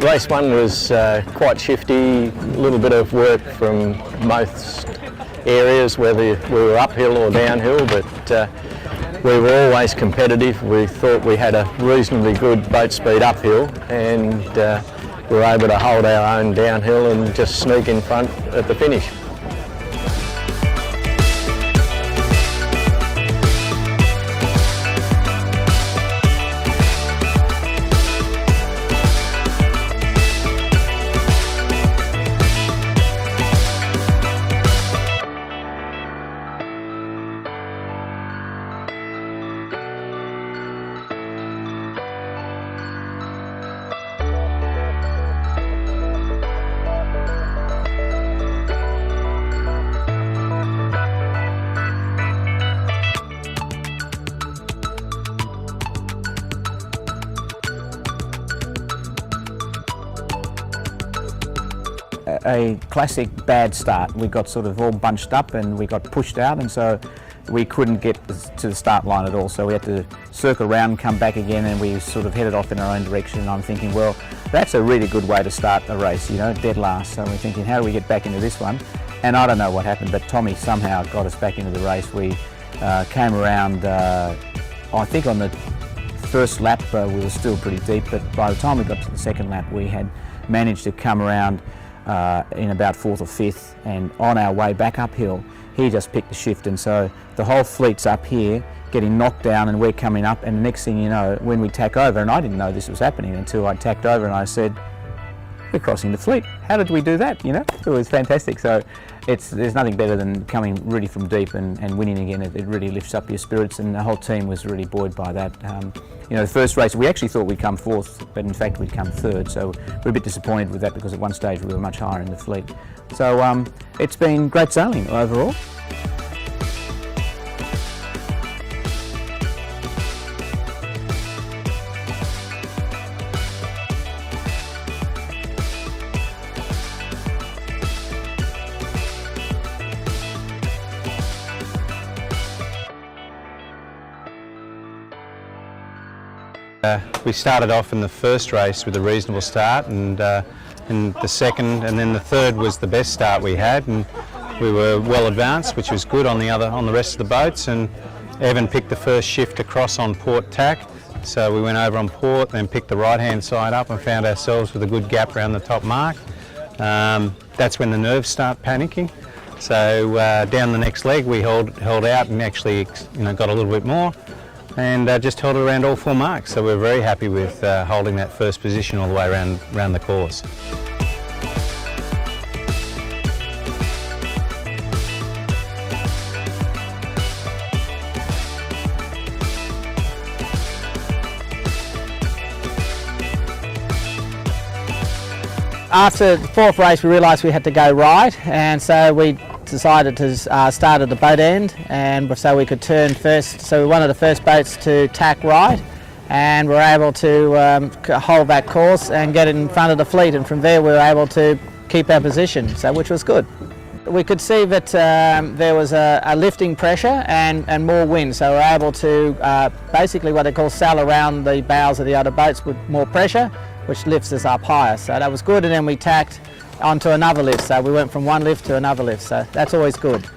Race 1 was quite shifty, a little bit of work from most areas, whether we were uphill or downhill, but we were always competitive. We thought we had a reasonably good boat speed uphill, and we were able to hold our own downhill and just sneak in front at the finish. A classic bad start. We got sort of all bunched up and we got pushed out, and so we couldn't get to the start line at all. So we had to circle around, come back again, and we sort of headed off in our own direction. And I'm thinking, well, that's a really good way to start a race, you know, dead last. So we're thinking, how do we get back into this one? And I don't know what happened, but Tommy somehow got us back into the race. We came around, I think on the first lap we were still pretty deep, but by the time we got to the second lap we had managed to come around in about 4th or 5th, and on our way back uphill he just picked the shift, and so the whole fleet's up here getting knocked down and we're coming up, and the next thing you know, when we tack over, and I didn't know this was happening until I tacked over and I said, we're crossing the fleet. How did we do that? You know, it was fantastic. So there's nothing better than coming really from deep and winning again. It really lifts up your spirits, and the whole team was really buoyed by that. You know, the first race we actually thought we'd come 4th, but in fact we'd come 3rd. So we're a bit disappointed with that because at one stage we were much higher in the fleet. So it's been great sailing overall. We started off in the first race with a reasonable start, and the second and then the third was the best start we had, and we were well advanced, which was good on the rest of the boats. And Evan picked the first shift across on port tack, so we went over on port, then picked the right hand side up and found ourselves with a good gap around the top mark. That's when the nerves start panicking. So down the next leg we held out and actually, you know, got a little bit more, and just held it around all 4 marks. So we're very happy with holding that first position all the way around the course. After the 4th race we realised we had to go right, and so we decided to start at the boat end, and so we could turn first. So we were one of the first boats to tack right, and we were able to hold that course and get in front of the fleet, and from there we were able to keep our position, so which was good. We could see that there was a lifting pressure and more wind, so we were able to basically what they call sail around the bows of the other boats with more pressure, which lifts us up higher. So that was good, and then we tacked onto another lift, so we went from one lift to another lift, so that's always good.